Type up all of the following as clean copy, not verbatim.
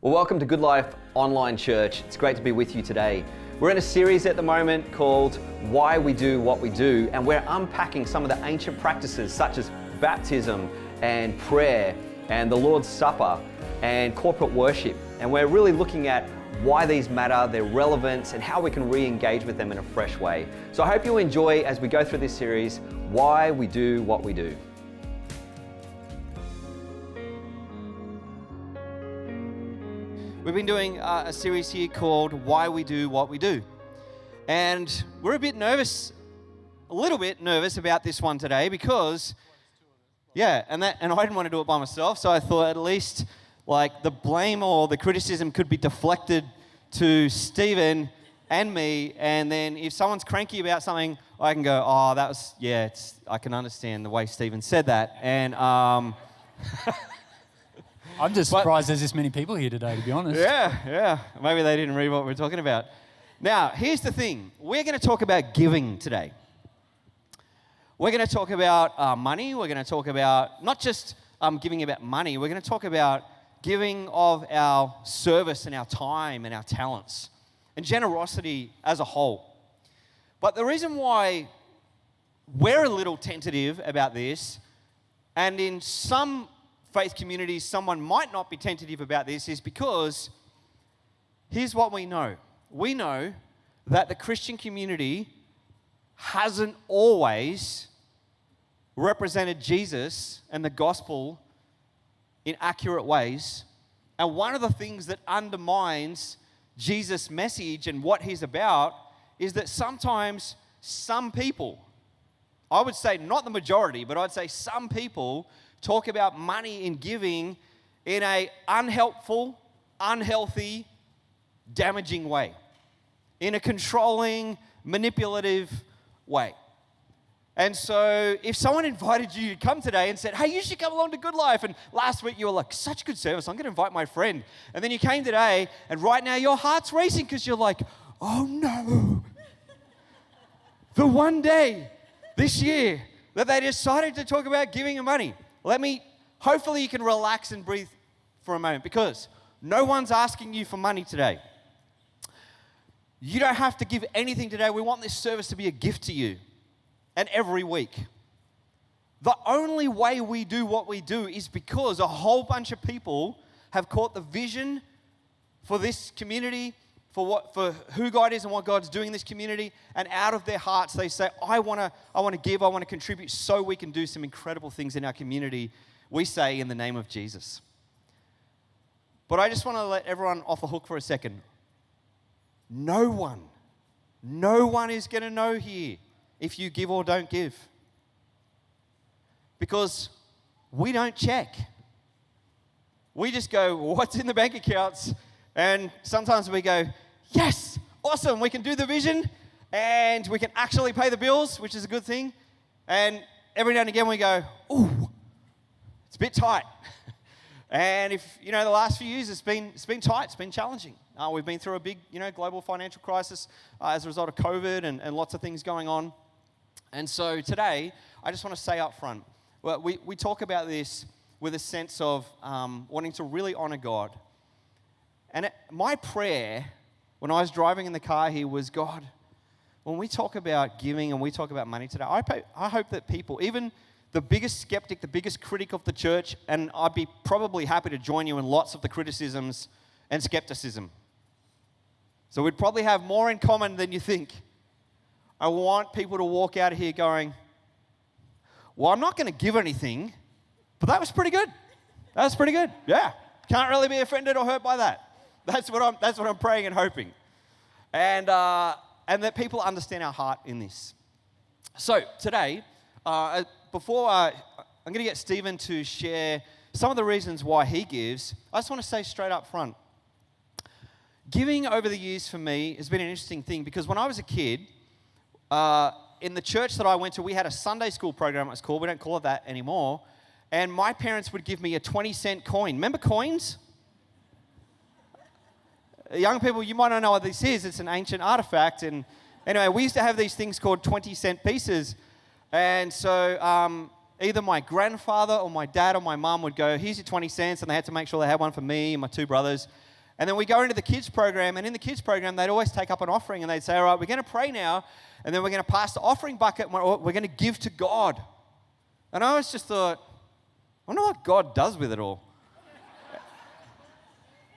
Well, welcome to Goodlife Online Church. It's great to be with you today. We're in a series at the moment called Why We Do What We Do, and we're unpacking some of the ancient practices such as baptism and prayer and the Lord's Supper and corporate worship. And we're really looking at why these matter, their relevance, and how we can re-engage with them in a fresh way. So I hope you enjoy, as we go through this series, Why We Do What We Do. We've been doing a series here called Why We Do What We Do. And we're a little bit nervous about this one today because, and I didn't want to do it by myself, so I thought at least like the blame or the criticism could be deflected to Stephen and me, and then if someone's cranky about something, I can go, I can understand the way Stephen said that. And I'm just surprised there's this many people here today, to be honest. Yeah. Maybe they didn't read what we're talking about. Now, here's the thing. We're going to talk about giving today. We're going to talk about money. We're going to talk about not just giving about money. We're going to talk about giving of our service and our time and our talents and generosity as a whole. But the reason why we're a little tentative about this, and in some faith communities, someone might not be tentative about this, is because here's what we know. We know that the Christian community hasn't always represented Jesus and the gospel in accurate ways. And one of the things that undermines Jesus' message and what he's about is that sometimes some people, I would say not the majority, but I'd say some people talk about money and giving in a unhelpful, unhealthy, damaging way, in a controlling, manipulative way. And so if someone invited you to come today and said, hey, you should come along to Goodlife, and last week you were like, such good service, I'm going to invite my friend. And then you came today, and right now your heart's racing because you're like, oh no. The one day this year that they decided to talk about giving and money. Hopefully you can relax and breathe for a moment, because no one's asking you for money today. You don't have to give anything today. We want this service to be a gift to you, and every week. The only way we do what we do is because a whole bunch of people have caught the vision for this community, for who God is and what God's doing in this community, and out of their hearts they say, I want to give, I want to contribute so we can do some incredible things in our community. We say in the name of Jesus. But I just want to let everyone off the hook for a second. No one is going to know here if you give or don't give. Because we don't check. We just go, what's in the bank accounts? And sometimes we go, yes, awesome, we can do the vision and we can actually pay the bills, which is a good thing. And every now and again we go, ooh, it's a bit tight. And if, the last few years it's been tight, it's been challenging. We've been through a big, global financial crisis as a result of COVID and lots of things going on. And so today, I just want to say up front, we talk about this with a sense of wanting to really honor God. And my prayer when I was driving in the car here was, God, when we talk about giving and we talk about money today, I hope that people, even the biggest skeptic, the biggest critic of the church, and I'd be probably happy to join you in lots of the criticisms and skepticism. So we'd probably have more in common than you think. I want people to walk out of here going, well, I'm not going to give anything, but that was pretty good. That was pretty good. Yeah. Can't really be offended or hurt by that. That's what I'm praying and hoping. And that people understand our heart in this. So today, I'm going to get Stephen to share some of the reasons why he gives. I just want to say straight up front, giving over the years for me has been an interesting thing, because when I was a kid, in the church that I went to, we had a Sunday school program, it was called. We don't call it that anymore. And my parents would give me a 20-cent coin. Remember coins? Young people, you might not know what this is. It's an ancient artifact. And anyway, we used to have these things called 20-cent pieces. And so either my grandfather or my dad or my mum would go, here's your 20 cents. And they had to make sure they had one for me and my two brothers. And then we go into the kids program, and in the kids program, they'd always take up an offering, and they'd say, all right, we're going to pray now, and then we're going to pass the offering bucket, and we're going to give to God. And I always just thought, I wonder what God does with it all.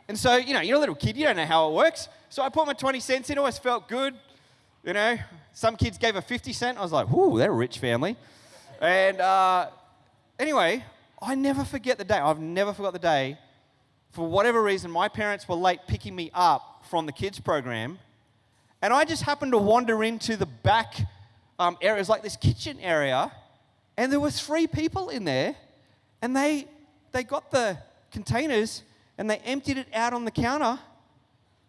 And so, you're a little kid, you don't know how it works. So I put my 20 cents in, always felt good. Some kids gave a 50 cent. I was like, whoo, they're a rich family. And anyway, I never forget the day. I've never forgot the day. For whatever reason, my parents were late picking me up from the kids program. And I just happened to wander into the back areas, like this kitchen area. And there were 3 people in there. And they got the containers and they emptied it out on the counter.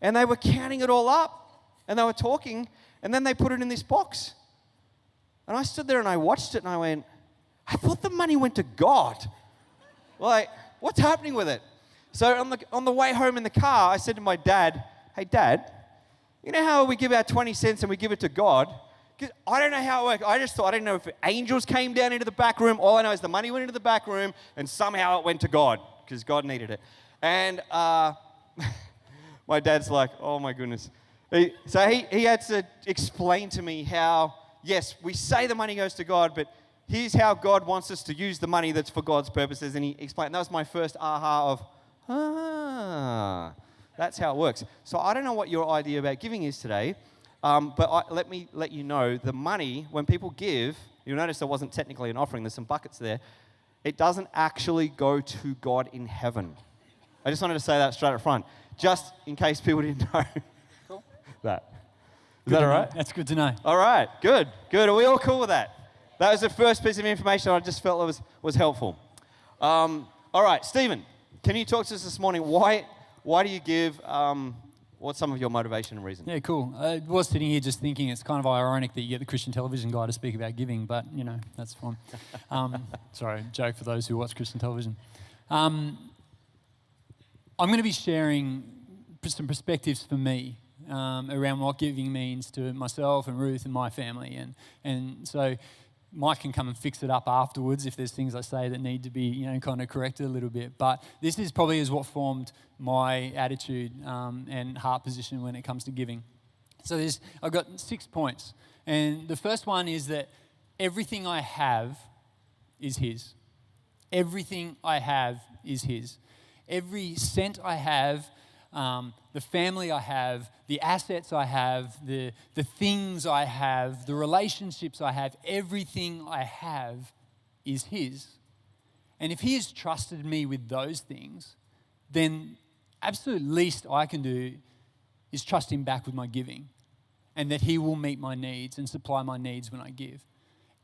And they were counting it all up. And they were talking. And then they put it in this box. And I stood there and I watched it and I went, I thought the money went to God. Like, what's happening with it? So on the way home in the car, I said to my dad, hey, Dad, you know how we give our 20 cents and we give it to God? Because I don't know how it works. I didn't know if angels came down into the back room. All I know is the money went into the back room and somehow it went to God because God needed it. And my dad's like, oh my goodness. So he had to explain to me how, yes, we say the money goes to God, but here's how God wants us to use the money that's for God's purposes. And he explained, that was my first aha of, that's how it works. So I don't know what your idea about giving is today, but let me let you know, the money, when people give, you'll notice there wasn't technically an offering, there's some buckets there, it doesn't actually go to God in heaven. I just wanted to say that straight up front, just in case people didn't know. Cool. That. Is that all right? That's good to know. All right, good. Are we all cool with that? That was the first piece of information I just felt was helpful. All right, Stephen, can you talk to us this morning? Why do you give? What's some of your motivation and reason? Yeah, cool. I was sitting here just thinking it's kind of ironic that you get the Christian television guy to speak about giving, but, that's fine. Sorry, joke for those who watch Christian television. I'm going to be sharing some perspectives for me around what giving means to myself and Ruth and my family. And so Mike can come and fix it up afterwards if there's things I say that need to be, kind of corrected a little bit. But this is probably what formed my attitude and heart position when it comes to giving. So I've got 6 points. And the first one is that everything I have is His. Everything I have is His. Every cent I have, the family I have, the assets I have, the things I have, the relationships I have, everything I have is His. And if He has trusted me with those things, then absolute least I can do is trust Him back with my giving, and that He will meet my needs and supply my needs when I give.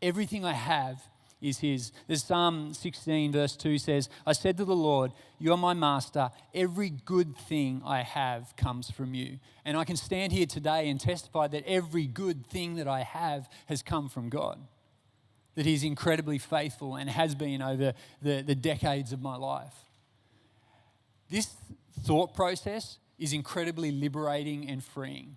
Everything I have is His. There's Psalm 16 verse 2 says, I said to the Lord, you are my master. Every good thing I have comes from you. And I can stand here today and testify that every good thing that I have has come from God. That He's incredibly faithful and has been over the decades of my life. This thought process is incredibly liberating and freeing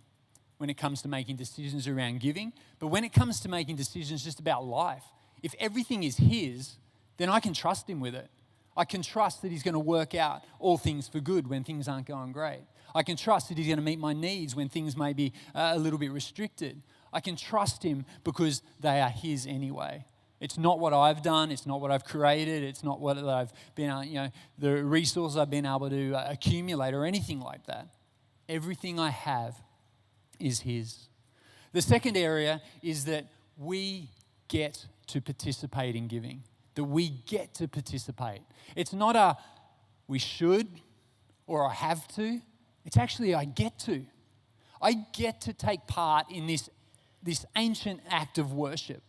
when it comes to making decisions around giving. But when it comes to making decisions just about life, if everything is His, then I can trust Him with it. I can trust that He's going to work out all things for good when things aren't going great. I can trust that He's going to meet my needs when things may be a little bit restricted. I can trust Him because they are His anyway. It's not what I've done. It's not what I've created. It's not what I've been, the resources I've been able to accumulate or anything like that. Everything I have is His. The second area is that we get to participate in giving, that we get to participate. It's not a we should or I have to. It's actually I get to. I get to take part in this ancient act of worship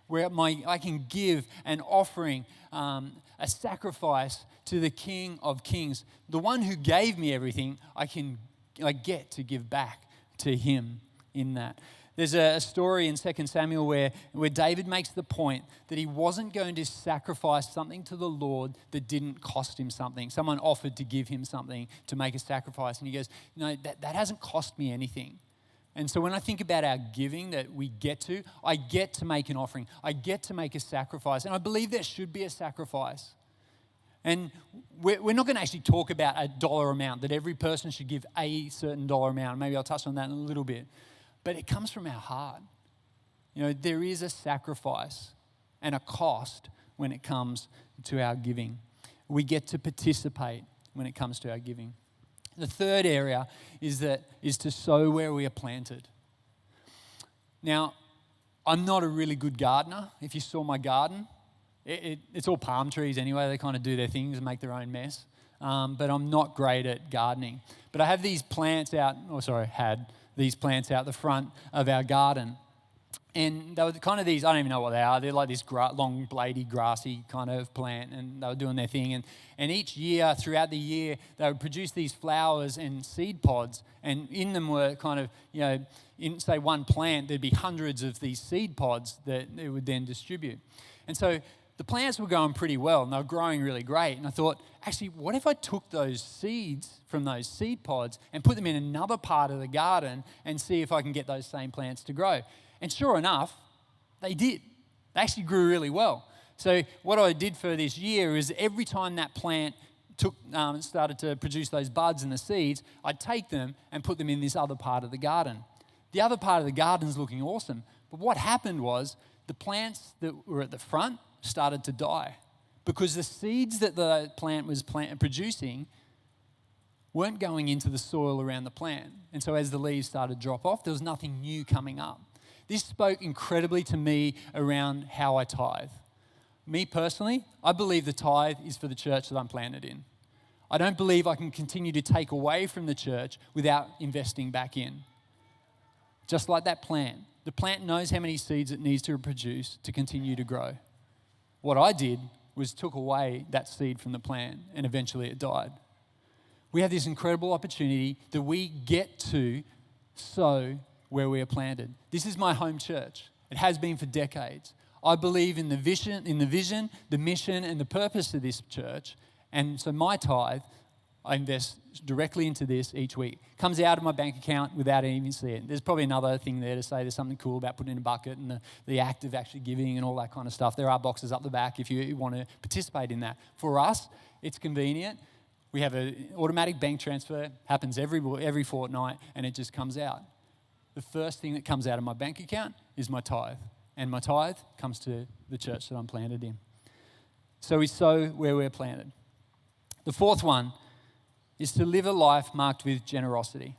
where I can give an offering, a sacrifice to the King of Kings. The one who gave me everything, I get to give back to Him in that. There's a story in 2 Samuel where David makes the point that he wasn't going to sacrifice something to the Lord that didn't cost him something. Someone offered to give him something to make a sacrifice. And he goes, no, that hasn't cost me anything. And so when I think about our giving that we get to, I get to make an offering. I get to make a sacrifice. And I believe there should be a sacrifice. And we're not going to actually talk about a dollar amount, that every person should give a certain dollar amount. Maybe I'll touch on that in a little bit. But it comes from our heart. You know, there is a sacrifice and a cost when it comes to our giving. We get to participate when it comes to our giving. The third area is to sow where we are planted. Now, I'm not a really good gardener. If you saw my garden, it's all palm trees anyway. They kind of do their things and make their own mess. But I'm not great at gardening. But I have these plants out, had these plants out the front of our garden. And they were kind of these, I don't even know what they are. They're like this long, bladey, grassy kind of plant. And they were doing their thing. And each year, throughout the year, they would produce these flowers and seed pods. And in them were kind of, you know, in, say, one plant, there'd be hundreds of these seed pods that they would then distribute. And so the plants were going pretty well, and they were growing really great. And I thought, actually, what if I took those seeds from those seed pods and put them in another part of the garden and see if I can get those same plants to grow? And sure enough, they did. They actually grew really well. So what I did for this year is every time that plant started to produce those buds and the seeds, I'd take them and put them in this other part of the garden. The other part of the garden's looking awesome. But what happened was the plants that were at the front started to die because the seeds that the plant was producing weren't going into the soil around the plant. And so as the leaves started to drop off, there was nothing new coming up. This spoke incredibly to me around how I tithe. Me personally, I believe the tithe is for the church that I'm planted in. I don't believe I can continue to take away from the church without investing back in. Just like that plant. The plant knows how many seeds it needs to produce to continue to grow. What I did was took away that seed from the plant and eventually it died. We have this incredible opportunity that we get to sow where we are planted. This is my home church. It has been for decades. I believe in the vision, the mission, and the purpose of this church. And so my tithe, I invest directly into this each week. Comes out of my bank account without even seeing it. There's probably another thing there to say there's something cool about putting in a bucket and the act of actually giving and all that kind of stuff. There are boxes up the back if you want to participate in that. For us, it's convenient. We have an automatic bank transfer, happens every fortnight, and it just comes out. The first thing that comes out of my bank account is my tithe. And my tithe comes to the church that I'm planted in. So we sow where we're planted. The fourth one is to live a life marked with generosity.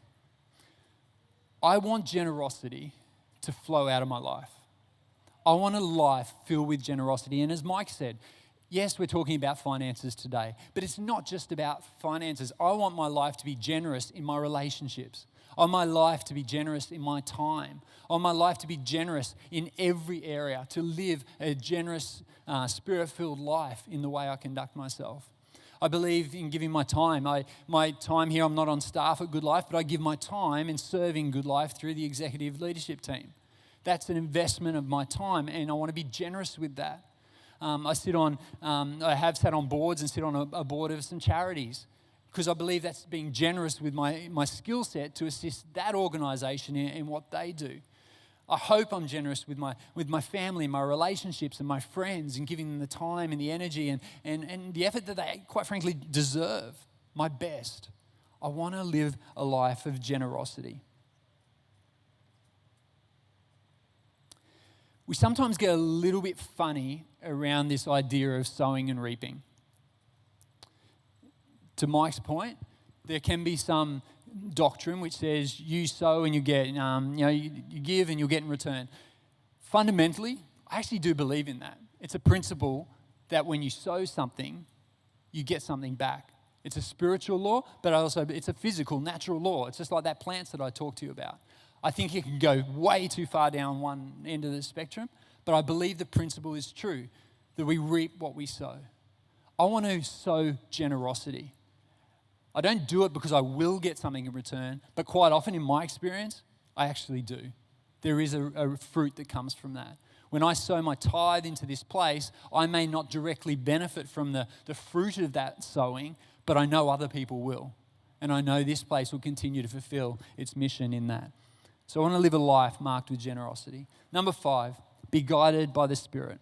I want generosity to flow out of my life. I want a life filled with generosity. And as Mike said, yes, we're talking about finances today, but it's not just about finances. I want my life to be generous in my relationships. I want my life to be generous in my time. I want my life to be generous in every area, to live a generous, spirit-filled life in the way I conduct myself. I believe in giving my time. My time here, I'm not on staff at Goodlife, but I give my time in serving Goodlife through the executive leadership team. That's an investment of my time, and I want to be generous with that. I have sat on boards and sit on a board of some charities because I believe that's being generous with my skill set to assist that organisation in what they do. I hope I'm generous with my family, my relationships and my friends and giving them the time and the energy and the effort that they, quite frankly, deserve, my best. I want to live a life of generosity. We sometimes get a little bit funny around this idea of sowing and reaping. To Mike's point, there can be some doctrine which says you sow and you get, you give and you'll get in return. Fundamentally, I actually do believe in that. It's a principle that when you sow something, you get something back. It's a spiritual law, but also it's a physical, natural law. It's just like that plants that I talked to you about. I think it can go way too far down one end of the spectrum, but I believe the principle is true, that we reap what we sow. I want to sow generosity. I don't do it because I will get something in return, but quite often in my experience, I actually do. There is a fruit that comes from that. When I sow my tithe into this place, I may not directly benefit from the fruit of that sowing, but I know other people will. And I know this place will continue to fulfill its mission in that. So I want to live a life marked with generosity. Number 5, be guided by the Spirit.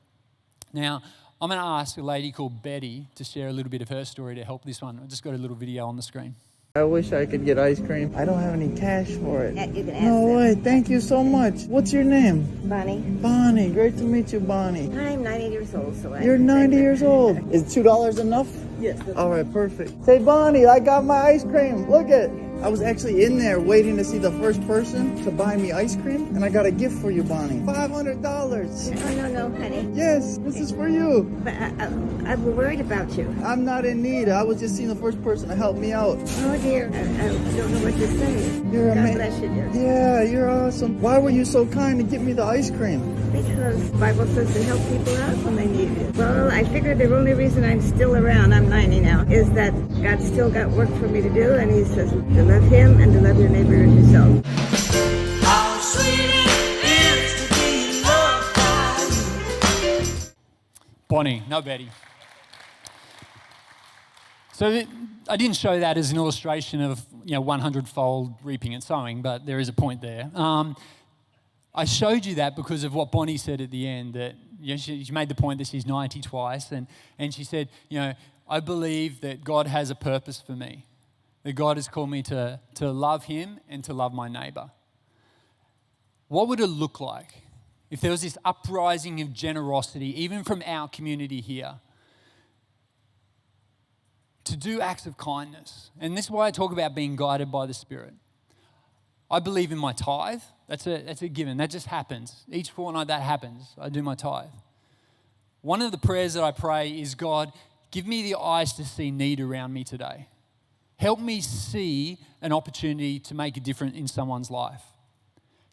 Now, I'm going to ask a lady called Betty to share a little bit of her story to help this one. I just got a little video on the screen. I wish I could get ice cream. I don't have any cash for it. Yeah, you can ask No them. way. Thank you so much. What's your name? Bonnie. Bonnie. Great to meet you, Bonnie. I'm 90 years old, so You're 90 years old. Is $2 enough? Yes. All right, perfect. Say, Bonnie, I got my ice cream. Look it. I was actually in there waiting to see the first person to buy me ice cream, and I got a gift for you, Bonnie. $500. Oh, no, honey. Yes, this is for you. But I'm worried about you. I'm not in need. I was just seeing the first person to help me out. Oh, dear. I don't know what to say. You're God amazing. bless you, dear. Yeah, you're awesome. Why were you so kind to get me the ice cream? Because the Bible says to help people out when they need it. Well, I figured the only reason I'm still around, I'm 90 now, is that God's still got work for me to do, and He says to love Him and to love your neighbor as yourself. How sweet it is to be loved by you. Bonnie, no Betty. So I didn't show that as an illustration of 100-fold reaping and sowing, but there is a point there. I showed you that because of what Bonnie said at the end, that she made the point that she's 90 twice, and she said, I believe that God has a purpose for me, that God has called me to love Him and to love my neighbour. What would it look like if there was this uprising of generosity, even from our community here, to do acts of kindness? And this is why I talk about being guided by the Spirit. I believe in my tithe. That's a given. That just happens. Each fortnight that happens. I do my tithe. One of the prayers that I pray is, God, give me the eyes to see need around me today. Help me see an opportunity to make a difference in someone's life.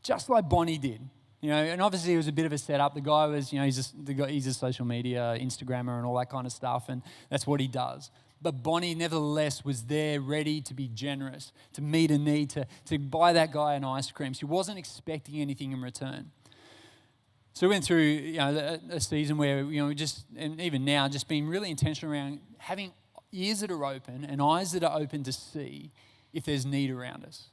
Just like Bonnie did. And obviously it was a bit of a setup. The guy was, he's a social media Instagrammer and all that kind of stuff, and that's what he does. But Bonnie, nevertheless, was there ready to be generous, to meet a need, to buy that guy an ice cream. She wasn't expecting anything in return. So we went through a season where, and even now, just being really intentional around having ears that are open and eyes that are open to see if there's need around us.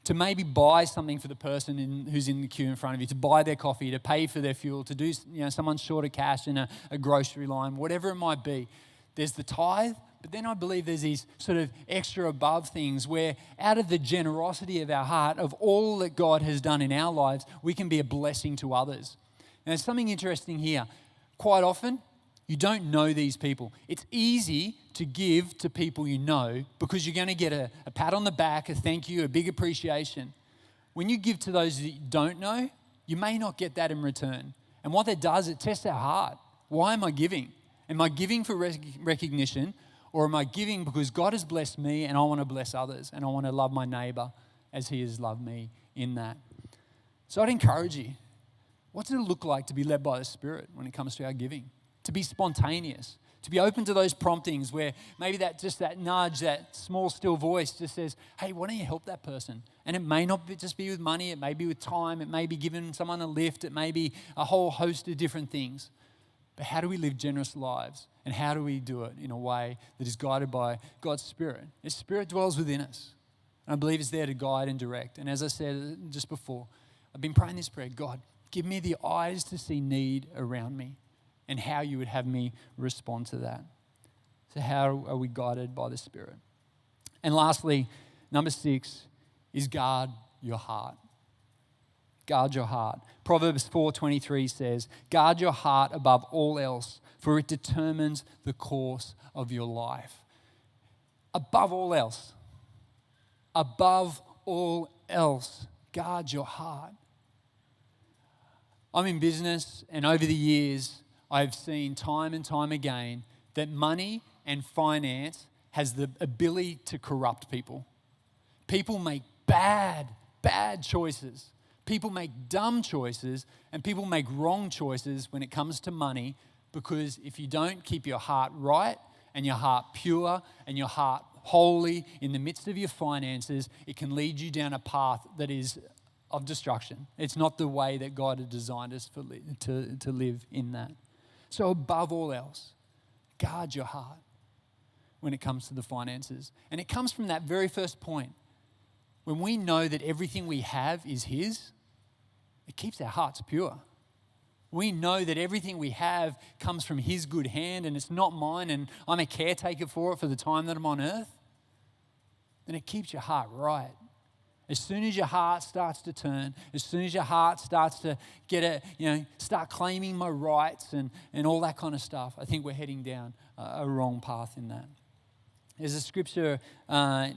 To maybe buy something for the person who's in the queue in front of you, to buy their coffee, to pay for their fuel, to do someone's short of cash in a grocery line, whatever it might be. There's the tithe, but then I believe there's these sort of extra above things where out of the generosity of our heart, of all that God has done in our lives, we can be a blessing to others. And there's something interesting here. Quite often, you don't know these people. It's easy to give to people you know because you're going to get a pat on the back, a thank you, a big appreciation. When you give to those that you don't know, you may not get that in return. And what that does, it tests our heart. Why am I giving? Am I giving for recognition, or am I giving because God has blessed me and I want to bless others and I want to love my neighbour as He has loved me in that? So I'd encourage you, what does it look like to be led by the Spirit when it comes to our giving? To be spontaneous, to be open to those promptings where maybe that nudge, that small still voice just says, hey, why don't you help that person? And it may not just be with money, it may be with time, it may be giving someone a lift, it may be a whole host of different things. But how do we live generous lives? And how do we do it in a way that is guided by God's Spirit? His Spirit dwells within us. And I believe it's there to guide and direct. And as I said just before, I've been praying this prayer, God, give me the eyes to see need around me and how you would have me respond to that. So how are we guided by the Spirit? And lastly, number 6 is guard your heart. Guard your heart. Proverbs 4:23 says, guard your heart above all else, for it determines the course of your life. Above all else. Above all else, guard your heart. I'm in business, and over the years, I've seen time and time again that money and finance has the ability to corrupt people. People make bad choices. People make dumb choices, and people make wrong choices when it comes to money, because if you don't keep your heart right and your heart pure and your heart holy in the midst of your finances, it can lead you down a path that is of destruction. It's not the way that God had designed us to live in that. So above all else, guard your heart when it comes to the finances. And it comes from that very first point. When we know that everything we have is His, it keeps our hearts pure. we know that everything we have comes from His good hand and it's not mine and I'm a caretaker for it for the time that I'm on earth, then it keeps your heart right. As soon as your heart starts to turn, as soon as your heart starts to start claiming my rights and all that kind of stuff, I think we're heading down a wrong path in that. There's a scripture that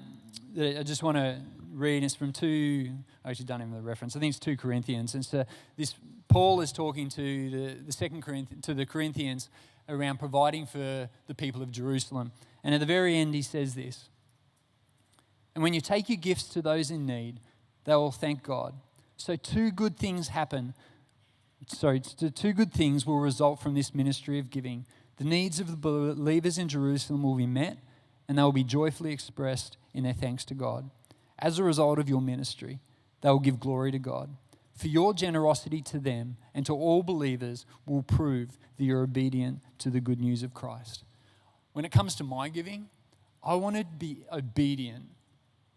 I just want to read. It's from I actually don't even have the reference. I think it's 2 Corinthians. And so Paul is talking to the Corinthians around providing for the people of Jerusalem. And at the very end, he says this: "And when you take your gifts to those in need, they will thank God. So two good things will result from this ministry of giving. The needs of the believers in Jerusalem will be met, and they will be joyfully expressed in their thanks to God. As a result of your ministry, they will give glory to God. For your generosity to them and to all believers will prove that you're obedient to the good news of Christ." When it comes to my giving, I want to be obedient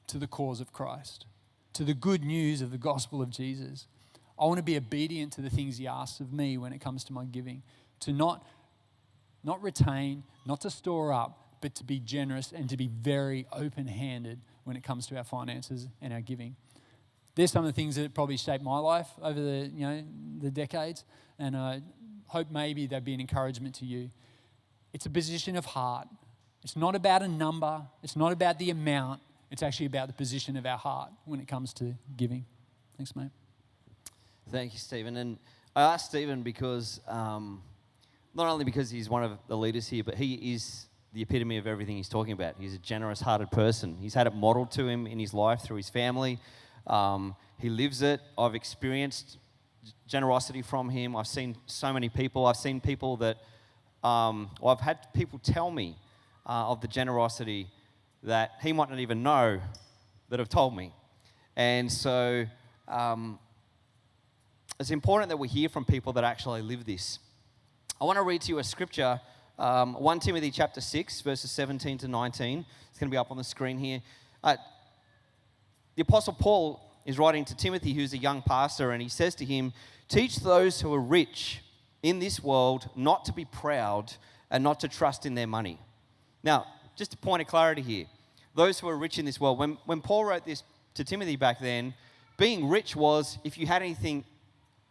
to the cause of Christ, to the good news of the gospel of Jesus. I want to be obedient to the things He asks of me when it comes to my giving, to not retain, not to store up, but to be generous and to be very open-handed when it comes to our finances and our giving. There's some of the things that probably shaped my life over the decades, and I hope maybe they'd be an encouragement to you. It's a position of heart. It's not about a number. It's not about the amount. It's actually about the position of our heart when it comes to giving. Thanks, mate. Thank you, Stephen. And I asked Stephen because, not only because he's one of the leaders here, but he is the epitome of everything he's talking about. He's a generous-hearted person. He's had it modeled to him in his life through his family. He lives it. I've experienced generosity from him. I've seen so many people. I've seen people that, I've had people tell me of the generosity that he might not even know that have told me. And so it's important that we hear from people that actually live this. I want to read to you a scripture, 1 Timothy chapter 6, verses 17 to 19. It's going to be up on the screen here. The Apostle Paul is writing to Timothy, who's a young pastor, and he says to him, "Teach those who are rich in this world not to be proud and not to trust in their money." Now, just a point of clarity here. Those who are rich in this world, when Paul wrote this to Timothy back then, being rich was if you had anything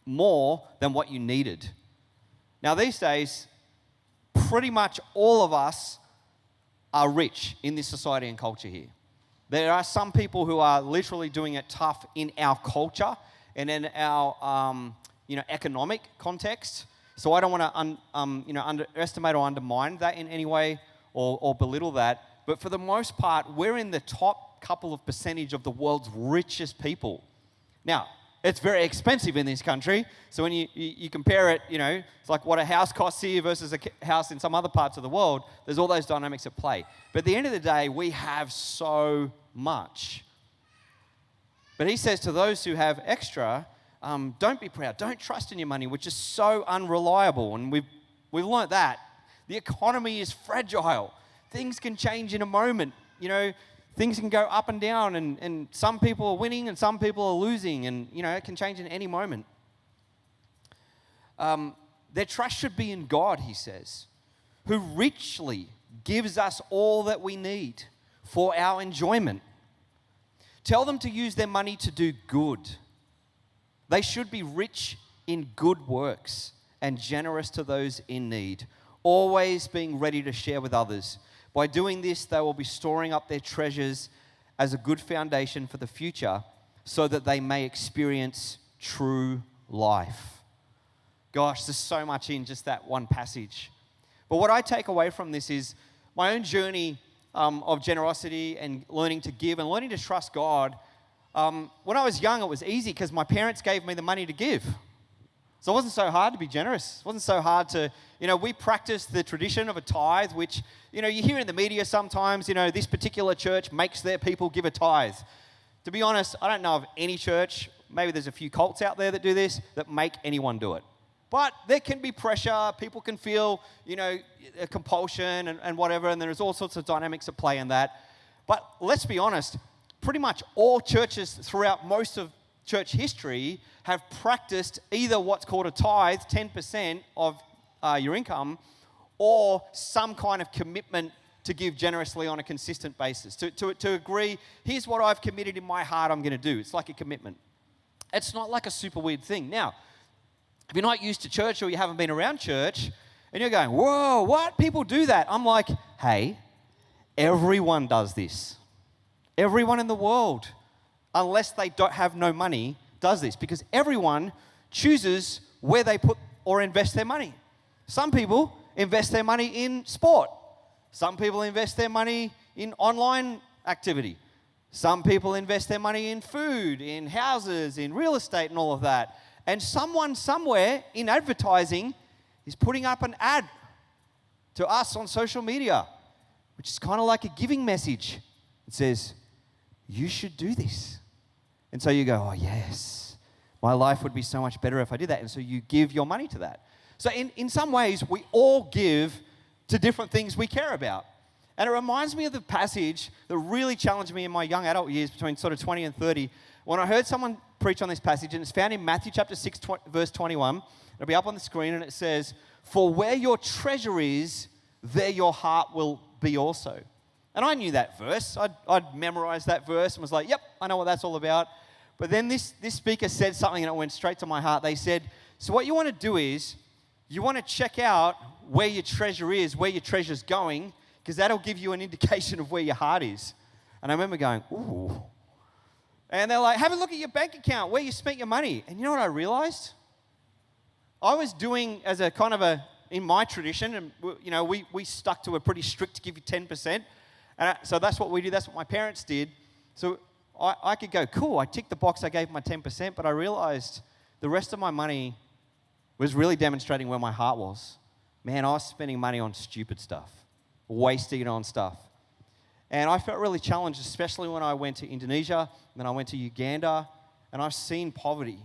more than what you needed. Now, these days, pretty much all of us are rich in this society and culture here. There are some people who are literally doing it tough in our culture and in our economic context. So I don't want to underestimate or undermine that in any way or belittle that. But for the most part, we're in the top couple of percentage of the world's richest people. Now, it's very expensive in this country. So when you compare it, it's like what a house costs here versus a house in some other parts of the world. There's all those dynamics at play. But at the end of the day, we have so much. But he says to those who have extra, don't be proud. Don't trust in your money, which is so unreliable. And we've learnt that. The economy is fragile. Things can change in a moment. Things can go up and down, and some people are winning and some people are losing, and it can change in any moment. Their trust should be in God, he says, who richly gives us all that we need for our enjoyment. Tell them to use their money to do good. They should be rich in good works and generous to those in need, always being ready to share with others. By doing this, they will be storing up their treasures as a good foundation for the future so that they may experience true life. Gosh, there's so much in just that one passage. But what I take away from this is my own journey of generosity and learning to give and learning to trust God. When I was young, it was easy because my parents gave me the money to give. So it wasn't so hard to be generous. It wasn't so hard to, we practiced the tradition of a tithe, which, you hear in the media sometimes, this particular church makes their people give a tithe. To be honest, I don't know of any church, maybe there's a few cults out there that do this, that make anyone do it. But there can be pressure, people can feel, a compulsion and whatever, and there's all sorts of dynamics at play in that. But let's be honest, pretty much all churches throughout most of church history have practiced either what's called a tithe, 10% of your income, or some kind of commitment to give generously on a consistent basis. To agree, here's what I've committed in my heart I'm going to do. It's like a commitment. It's not like a super weird thing. Now, if you're not used to church or you haven't been around church, and you're going, whoa, what? People do that. I'm like, hey, everyone does this. Everyone in the world, unless they don't have no money, does this, because everyone chooses where they put or invest their money. Some people invest their money in sport. Some people invest their money in online activity. Some people invest their money in food, in houses, in real estate and all of that. And someone somewhere in advertising is putting up an ad to us on social media, which is kind of like a giving message. It says, you should do this. And so you go, oh yes, my life would be so much better if I did that. And so you give your money to that. So in some ways, we all give to different things we care about. And it reminds me of the passage that really challenged me in my young adult years between sort of 20 and 30, when I heard someone preach on this passage, and it's found in Matthew chapter 6, verse 21. It'll be up on the screen, and it says, for where your treasure is, there your heart will be also. And I knew that verse. I'd memorized that verse and was like, yep, I know what that's all about. But then this speaker said something and it went straight to my heart. They said, so what you want to do is, you want to check out where your treasure is, where your treasure's going, because that'll give you an indication of where your heart is. And I remember going, ooh. And they're like, have a look at your bank account, where you spent your money. And you know what I realized? I was doing as a kind of in my tradition, and you know, we stuck to a pretty strict give you 10%. And so that's what we did, that's what my parents did. So I could go, cool, I ticked the box, I gave my 10%, but I realized the rest of my money was really demonstrating where my heart was. Man, I was spending money on stupid stuff, wasting it on stuff. And I felt really challenged, especially when I went to Indonesia, then I went to Uganda, and I've seen poverty.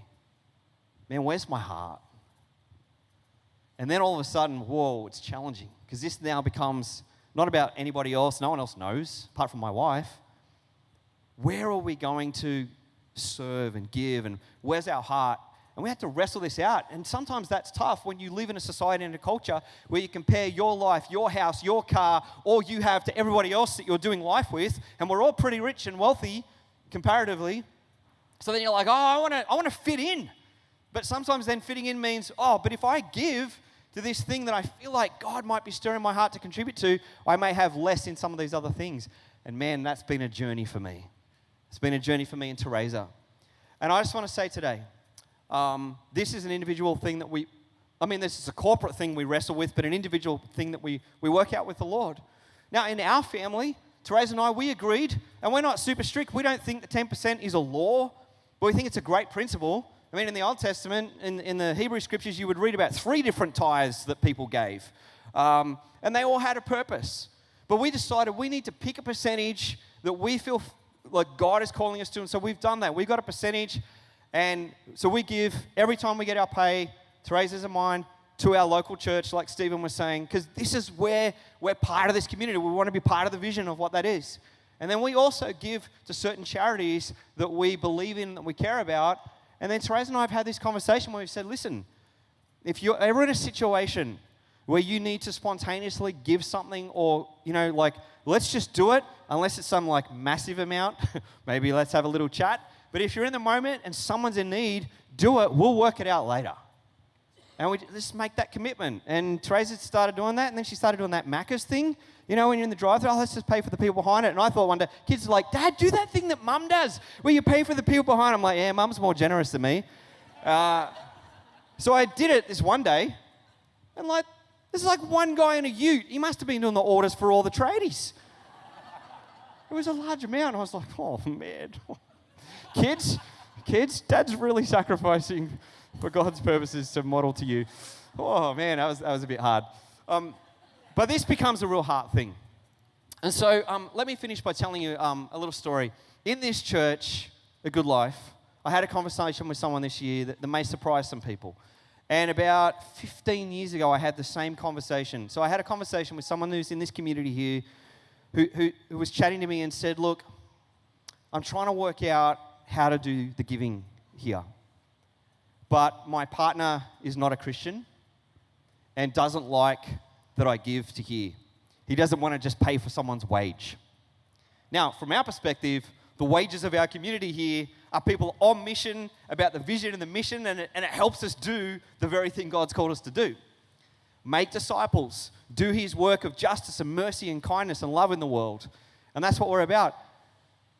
Man, where's my heart? And then all of a sudden, whoa, it's challenging, because this now becomes not about anybody else, no one else knows, apart from my wife. Where are we going to serve and give, and where's our heart? And we have to wrestle this out. And sometimes that's tough when you live in a society and a culture where you compare your life, your house, your car, all you have to everybody else that you're doing life with. And we're all pretty rich and wealthy comparatively. So then you're like, oh, I want to fit in. But sometimes then fitting in means, oh, but if I give to this thing that I feel like God might be stirring my heart to contribute to, I may have less in some of these other things. And man, that's been a journey for me. It's been a journey for me and Teresa. And I just want to say today, this is an individual thing that this is a corporate thing we wrestle with, but an individual thing that we work out with the Lord. Now, in our family, Teresa and I, we agreed, and we're not super strict. We don't think that 10% is a law, but we think it's a great principle. I mean, in the Old Testament, in the Hebrew Scriptures, you would read about 3 different tithes that people gave, and they all had a purpose. But we decided we need to pick a percentage that we feel like God is calling us to, and so we've done that. We've got a percentage. And so we give every time we get our pay, Teresa's and mine, to our local church, like Stephen was saying, because this is where we're part of this community. We want to be part of the vision of what that is. And then we also give to certain charities that we believe in, that we care about. And then Teresa and I have had this conversation where we've said, listen, if you're ever in a situation where you need to spontaneously give something, or, let's just do it, unless it's some massive amount, maybe let's have a little chat. But if you're in the moment and someone's in need, do it. We'll work it out later. And we just make that commitment. And Teresa started doing that, and then she started doing that Macca's thing. You know, when you're in the drive-thru, let's just pay for the people behind it. And I thought one day, kids are like, Dad, do that thing that Mum does, where you pay for the people behind. I'm like, yeah, Mum's more generous than me. So I did it this one day, and this is one guy in a ute. He must have been doing the orders for all the tradies. It was a large amount. I was like, oh, man. Kids, Dad's really sacrificing for God's purposes to model to you. Oh, man, that was a bit hard. But this becomes a real heart thing. And so let me finish by telling you a little story. In this church, A Goodlife, I had a conversation with someone this year that may surprise some people. And about 15 years ago, I had the same conversation. So I had a conversation with someone who's in this community here who was chatting to me and said, look, I'm trying to work out how to do the giving here. But my partner is not a Christian and doesn't like that I give to here. He doesn't want to just pay for someone's wage. Now, from our perspective, the wages of our community here are people on mission about the vision and the mission, and it helps us do the very thing God's called us to do. Make disciples, do his work of justice and mercy and kindness and love in the world. And that's what we're about.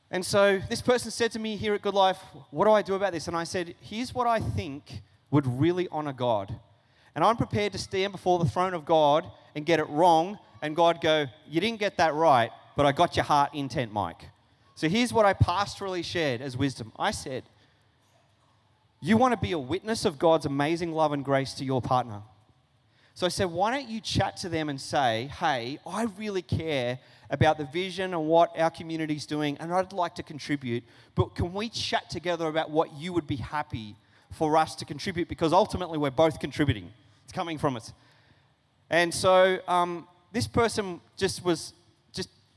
And so this person said to me here at Goodlife, what do I do about this? And I said, here's what I think would really honor God. And I'm prepared to stand before the throne of God and get it wrong, and God go, you didn't get that right, but I got your heart intent, Mike. So here's what I pastorally shared as wisdom. I said, you want to be a witness of God's amazing love and grace to your partner. So I said, why don't you chat to them and say, hey, I really care about the vision and what our community's doing, and I'd like to contribute, but can we chat together about what you would be happy for us to contribute? Because ultimately we're both contributing. It's coming from us. And so this person just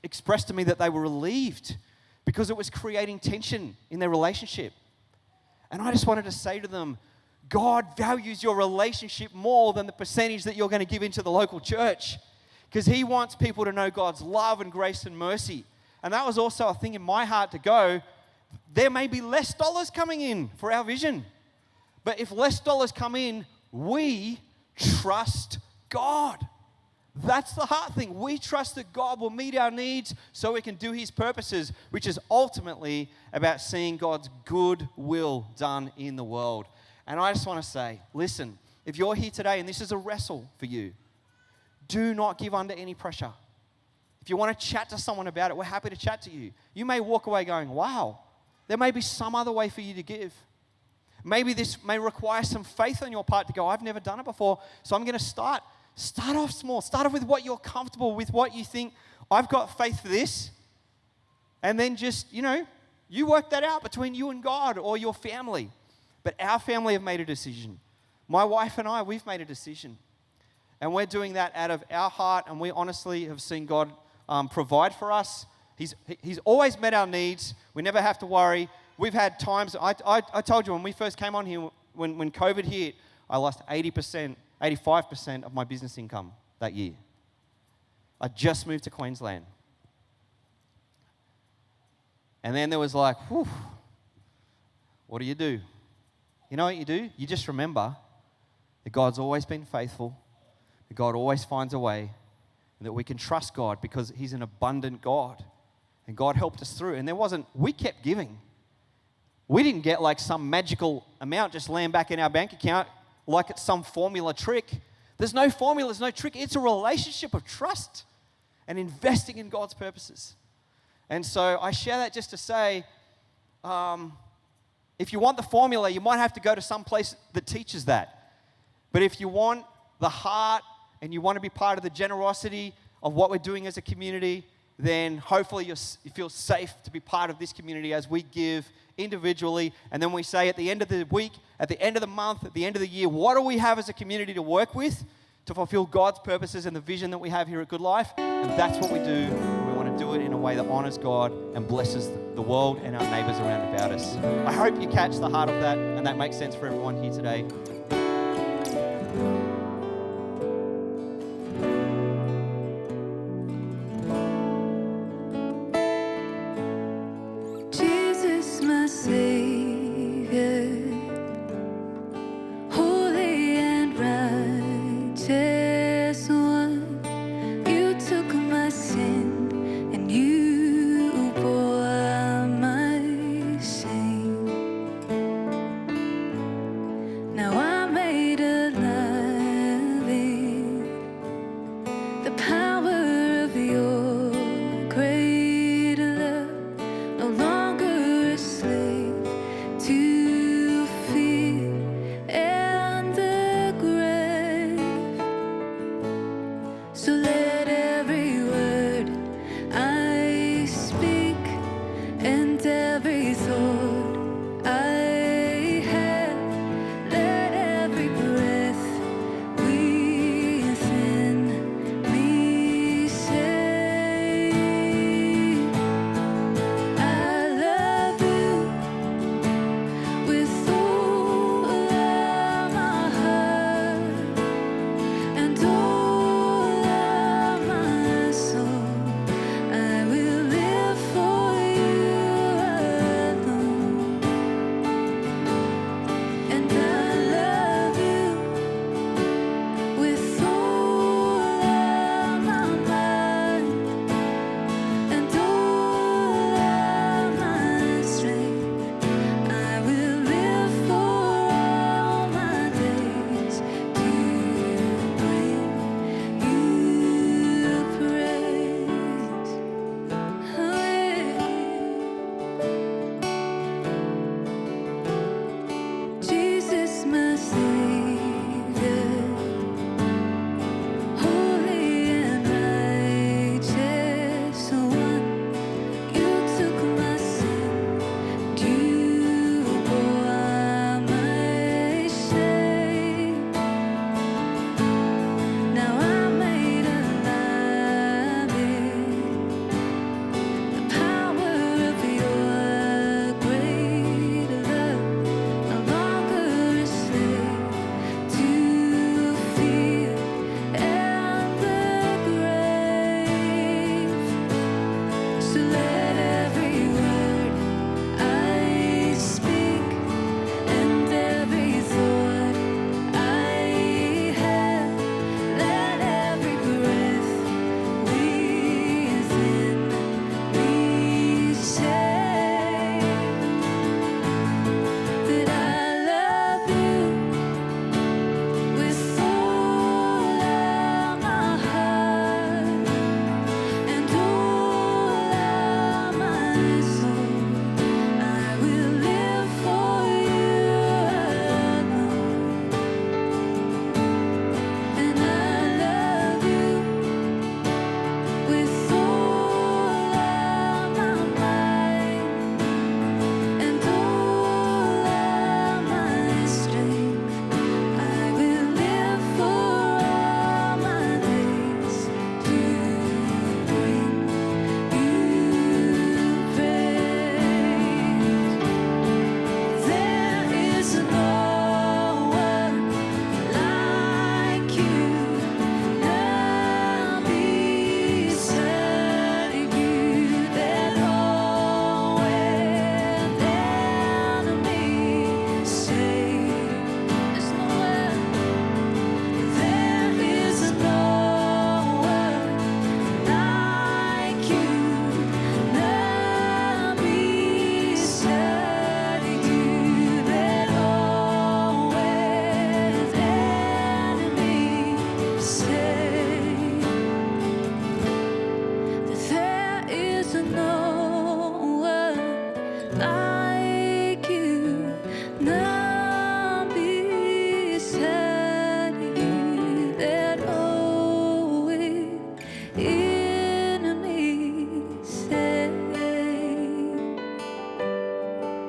expressed to me that they were relieved because it was creating tension in their relationship. And I just wanted to say to them, God values your relationship more than the percentage that you're going to give into the local church, because he wants people to know God's love and grace and mercy. And that was also a thing in my heart to go, there may be less dollars coming in for our vision. But if less dollars come in, we trust God. That's the hard thing. We trust that God will meet our needs so we can do his purposes, which is ultimately about seeing God's good will done in the world. And I just want to say, listen, if you're here today and this is a wrestle for you, do not give under any pressure. If you want to chat to someone about it, we're happy to chat to you. You may walk away going, wow, there may be some other way for you to give. Maybe this may require some faith on your part to go, I've never done it before, so I'm going to start off small. Start off with what you're comfortable with, what you think, I've got faith for this. And then just, you work that out between you and God or your family. But our family have made a decision. My wife and I, we've made a decision. And we're doing that out of our heart, and we honestly have seen God provide for us. He's always met our needs. We never have to worry. We've had times, I told you when we first came on here, when COVID hit, I lost 85% of my business income that year. I just moved to Queensland. And then there was like, whew, what do? You know what you do? You just remember that God's always been faithful, that God always finds a way, and that we can trust God because he's an abundant God. And God helped us through. And we kept giving. We didn't get like some magical amount just land back in our bank account like it's some formula trick. There's no formula, there's no trick. It's a relationship of trust and investing in God's purposes. And so I share that just to say, if you want the formula, you might have to go to some place that teaches that. But if you want the heart and you want to be part of the generosity of what we're doing as a community, then hopefully you feel safe to be part of this community as we give individually. And then we say at the end of the week, at the end of the month, at the end of the year, what do we have as a community to work with to fulfill God's purposes and the vision that we have here at Goodlife? And that's what we do. We want to do it in a way that honors God and blesses the world and our neighbors around about us. I hope you catch the heart of that and that makes sense for everyone here today. Jesus, my Savior, holy and righteous one, you took my sin and you bore my shame. Now I'm made alive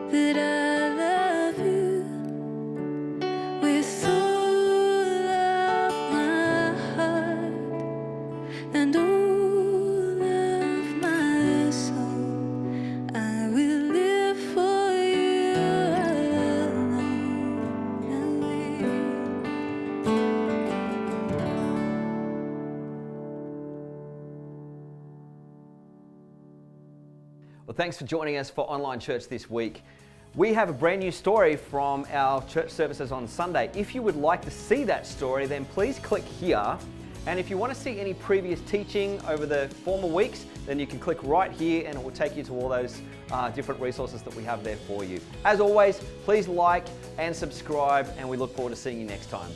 that I love you with all of my heart and all of my soul. I will live for you alone. Well, thanks for joining us for online church this week. We have a brand new story from our church services on Sunday. If you would like to see that story, then please click here. And if you want to see any previous teaching over the former weeks, then you can click right here and it will take you to all those different resources that we have there for you. As always, please like and subscribe, and we look forward to seeing you next time.